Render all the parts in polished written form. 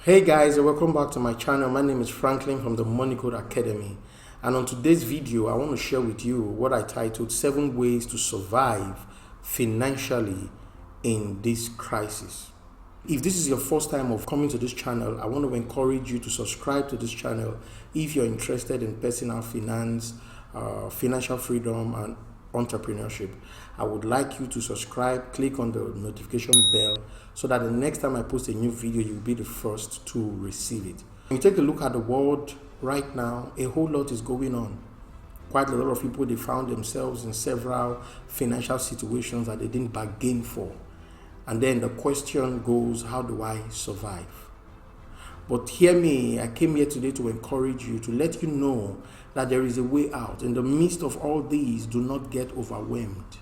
Hey guys, and welcome back to my channel. My name is Franklin from the Money Code Academy, and on today's video I want to share with you what I titled 7 ways to survive financially in this crisis. If this is your first time of coming to this channel, I want to encourage you to subscribe to this channel if you're interested in personal finance, financial freedom and entrepreneurship. I would like you to subscribe, click on the notification bell so that the next time I post a new video, you'll be the first to receive it. When you take a look at the world right now, a whole lot is going on. Quite a lot of people, they found themselves in several financial situations that they didn't bargain for. And then the question goes, how do I survive? But hear me, I came here today to encourage you, to let you know that there is a way out. In the midst of all these, do not get overwhelmed.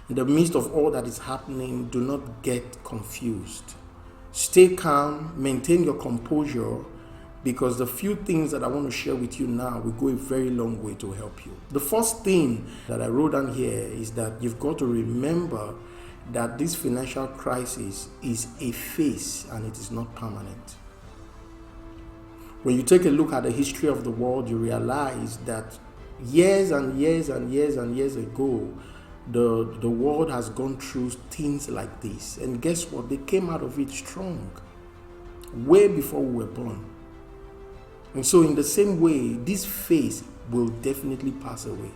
In the midst of all that is happening, do not get confused. Stay calm, maintain your composure, because the few things that I want to share with you now will go a very long way to help you. The first thing that I wrote down here is that you've got to remember that this financial crisis is a phase and it is not permanent. When you take a look at the history of the world, you realize that years and years and years and years ago, the world has gone through things like this. And guess what? They came out of it strong, way before we were born. And so in the same way, this phase will definitely pass away.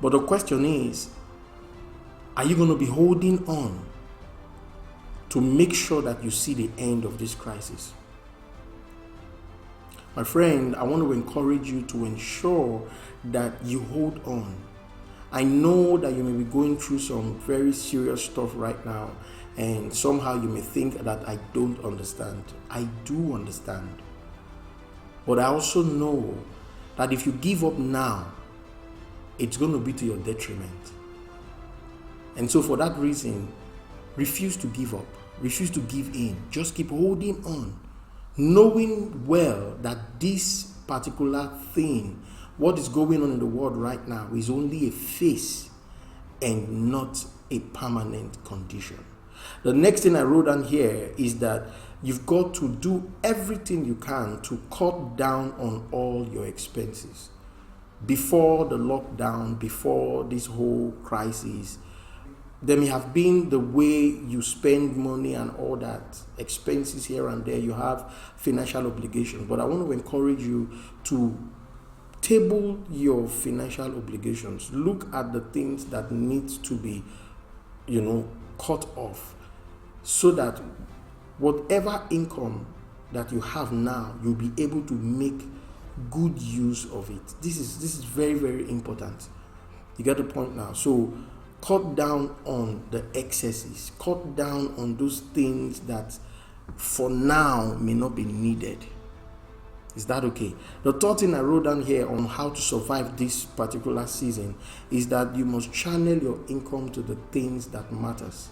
But the question is, are you going to be holding on to make sure that you see the end of this crisis? My friend, I want to encourage you to ensure that you hold on. I know that you may be going through some very serious stuff right now, and somehow you may think that I don't understand. I do understand. But I also know that if you give up now, it's going to be to your detriment. And so for that reason, refuse to give up. Refuse to give in. Just keep holding on, knowing well that this particular thing, what is going on in the world right now, is only a phase and not a permanent condition. The next thing I wrote down here is that you've got to do everything you can to cut down on all your expenses. Before the lockdown, before this whole crisis, there may have been the way you spend money and all that, expenses here and there, you have financial obligations. But I want to encourage you to table your financial obligations. Look at the things that need to be, cut off, so that whatever income that you have now, you'll be able to make good use of it. This is very, very important. You get the point now. So cut down on the excesses. Cut down on those things that for now may not be needed. Is that okay? The third thing I wrote down here on how to survive this particular season is that you must channel your income to the things that matters.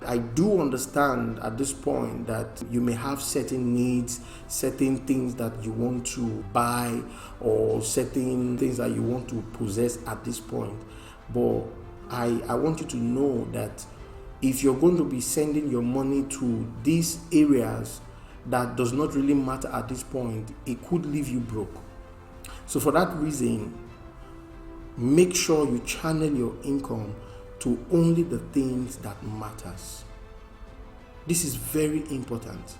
I do understand at this point that you may have certain needs, certain things that you want to buy, or certain things that you want to possess at this point. But I want you to know that if you're going to be sending your money to these areas that does not really matter at this point, it could leave you broke. So for that reason, make sure you channel your income to only the things that matters. This is very important.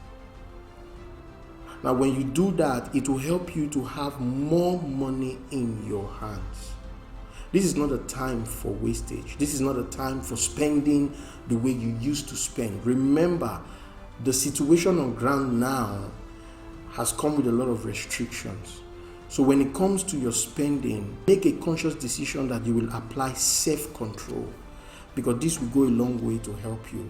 Now, when you do that, it will help you to have more money in your hands. This is not a time for wastage. This is not a time for spending the way you used to spend. Remember, the situation on ground now has come with a lot of restrictions. So when it comes to your spending, make a conscious decision that you will apply self-control, because this will go a long way to help you.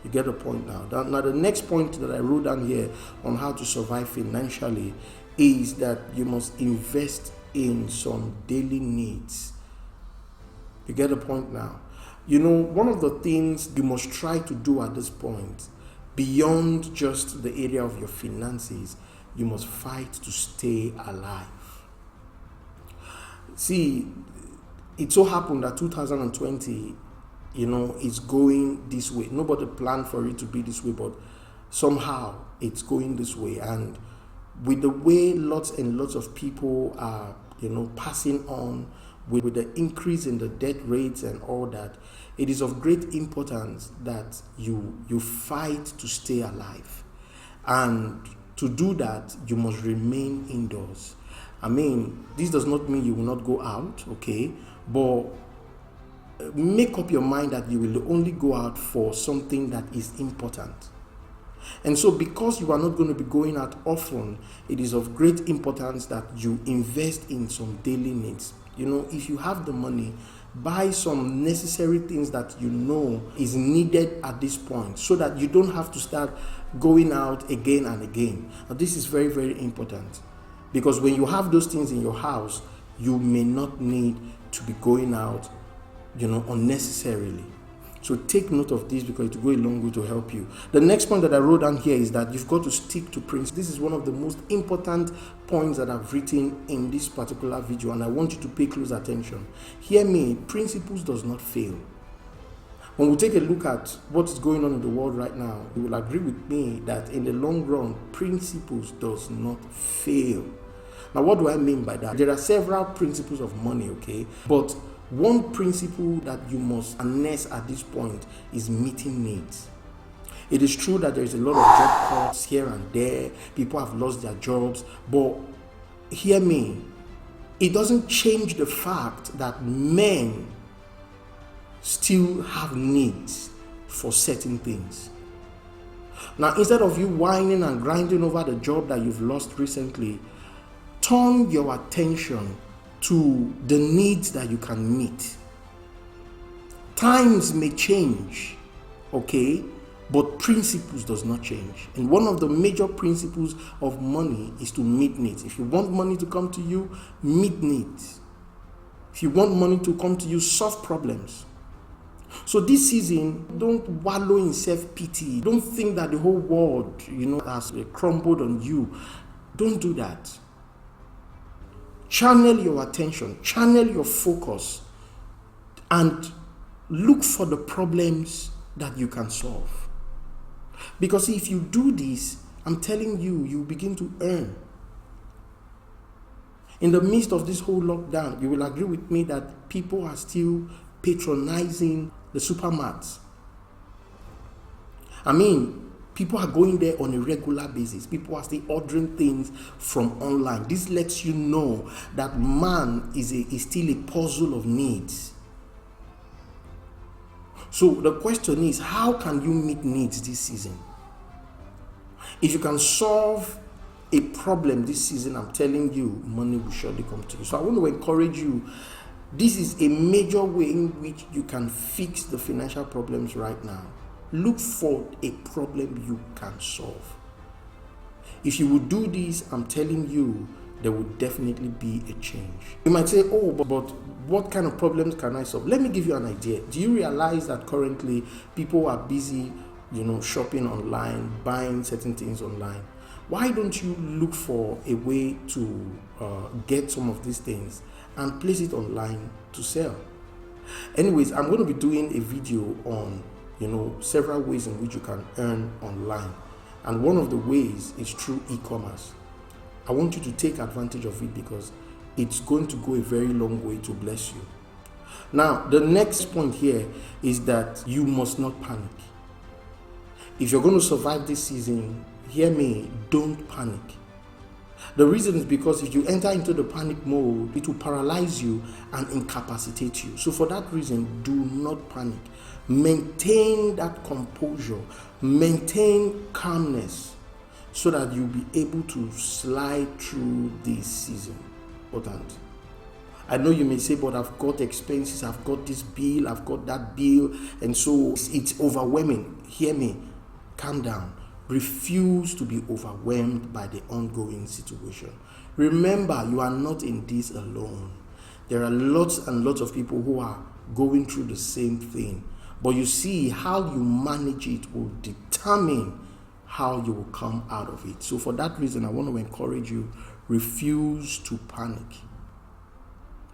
You get the point now. Now, the next point that I wrote down here on how to survive financially is that you must invest in some daily needs. You get the point now. One of the things you must try to do at this point, beyond just the area of your finances, you must fight to stay alive. See, it so happened that 2020, is going this way. Nobody planned for it to be this way, but somehow it's going this way. And with the way lots and lots of people are, passing on, with the increase in the death rates and all that, it is of great importance that you fight to stay alive. And to do that, you must remain indoors. I mean, this does not mean you will not go out, okay? But make up your mind that you will only go out for something that is important. And so because you are not going to be going out often, it is of great importance that you invest in some daily needs. If you have the money, buy some necessary things that is needed at this point, so that you don't have to start going out again and again. Now, this is very, very important, because when you have those things in your house, you may not need to be going out, unnecessarily. So take note of this, because it will go a long way to help you. The next point that I wrote down here is that you've got to stick to principles. This is one of the most important points that I've written in this particular video, and I want you to pay close attention. Hear me, principles does not fail. When we take a look at what is going on in the world right now, you will agree with me that in the long run, principles does not fail. Now, what do I mean by that? There are several principles of money, okay? But one principle that you must harness at this point is meeting needs. It is true that there is a lot of job cuts here and there. People have lost their jobs. But hear me, it doesn't change the fact that men still have needs for certain things. Now, instead of you whining and grinding over the job that you've lost recently, turn your attention to the needs that you can meet. Times may change, okay, but principles does not change. And one of the major principles of money is to meet needs. If you want money to come to you, meet needs. If you want money to come to you, solve problems. So this season, don't wallow in self-pity. Don't think that the whole world, has crumbled on you. Don't do that. Channel your attention, channel your focus, and look for the problems that you can solve. Because if you do this, I'm telling you, you begin to earn. In the midst of this whole lockdown, you will agree with me that people are still patronizing the supermarkets. I mean, people are going there on a regular basis. People are still ordering things from online. This lets you know that man is still a puzzle of needs. So the question is, how can you meet needs this season? If you can solve a problem this season, I'm telling you, money will surely come to you. So I want to encourage you. This is a major way in which you can fix the financial problems right now. Look for a problem you can solve. If you would do this, I'm telling you, there will definitely be a change. You might say, oh, but what kind of problems can I solve? Let me give you an idea. Do you realize that currently people are busy, shopping online, buying certain things online? Why don't you look for a way to get some of these things and place it online to sell? Anyways, I'm going to be doing a video on several ways in which you can earn online, and one of the ways is through e-commerce. I want you to take advantage of it, because it's going to go a very long way to bless you. Now, the next point here is that you must not panic. If you're going to survive this season, hear me, don't panic. The reason is because if you enter into the panic mode, it will paralyze you and incapacitate you. So for that reason, do not panic. Maintain that composure, maintain calmness, so that you'll be able to slide through this season. Important. I know you may say, but I've got expenses, I've got this bill, I've got that bill, and so it's overwhelming. Hear me, calm down. Refuse to be overwhelmed by the ongoing situation. Remember, you are not in this alone. There are lots and lots of people who are going through the same thing. But you see, how you manage it will determine how you will come out of it. So for that reason, I want to encourage you, refuse to panic.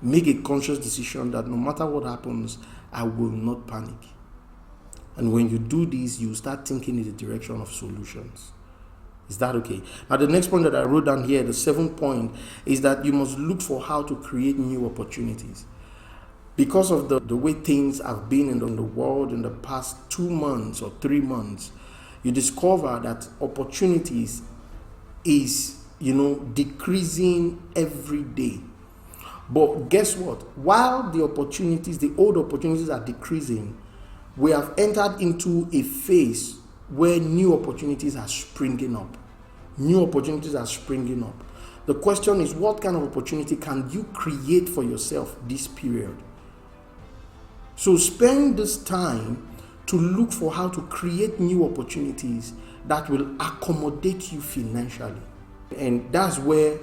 Make a conscious decision that no matter what happens, I will not panic. And when you do this, you start thinking in the direction of solutions. Is that okay? Now, the next point that I wrote down here, the 7th point, is that you must look for how to create new opportunities. Because of the way things have been in the world in the past 2 months or 3 months, you discover that opportunities is, decreasing every day. But guess what? While the old opportunities are decreasing, we have entered into a phase where new opportunities are springing up. New opportunities are springing up. The question is, what kind of opportunity can you create for yourself this period? So spend this time to look for how to create new opportunities that will accommodate you financially. And that's where,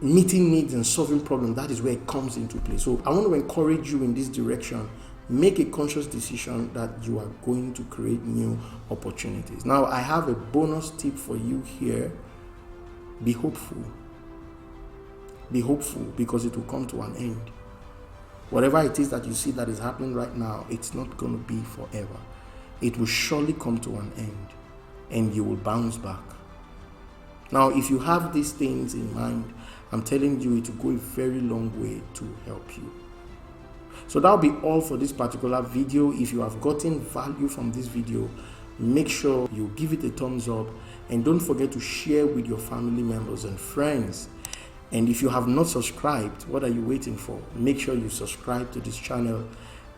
meeting needs and solving problems, that is where it comes into play. So I want to encourage you in this direction. Make a conscious decision that you are going to create new opportunities. Now, I have a bonus tip for you here. Be hopeful. Be hopeful, because it will come to an end. Whatever it is that you see that is happening right now, it's not going to be forever. It will surely come to an end, and you will bounce back. Now, if you have these things in mind, I'm telling you, it will go a very long way to help you. So that'll be all for this particular video. If you have gotten value from this video, make sure you give it a thumbs up, and don't forget to share with your family members and friends. And if you have not subscribed, what are you waiting for? Make sure you subscribe to this channel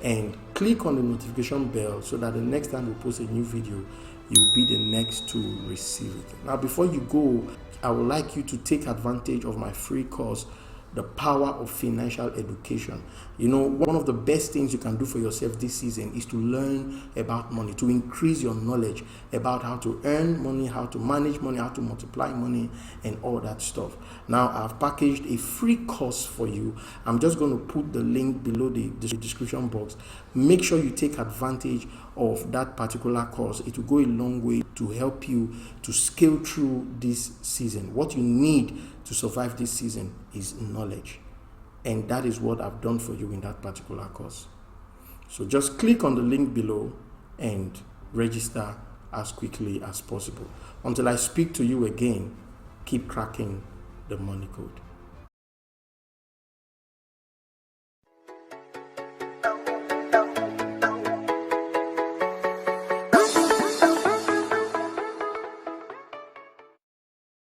and click on the notification bell so that the next time we post a new video, you'll be the next to receive it. Now, before you go, I would like you to take advantage of my free course, The Power of Financial Education. One of the best things you can do for yourself this season is to learn about money, to increase your knowledge about how to earn money, how to manage money, how to multiply money, and all that stuff. Now, I've packaged a free course for you. I'm just going to put the link below the description box. Make sure you take advantage of that particular course. It will go a long way to help you to scale through this season. What you need to survive this season is knowledge. And that is what I've done for you in that particular course. So just click on the link below and register as quickly as possible. Until I speak to you again, keep cracking the money code.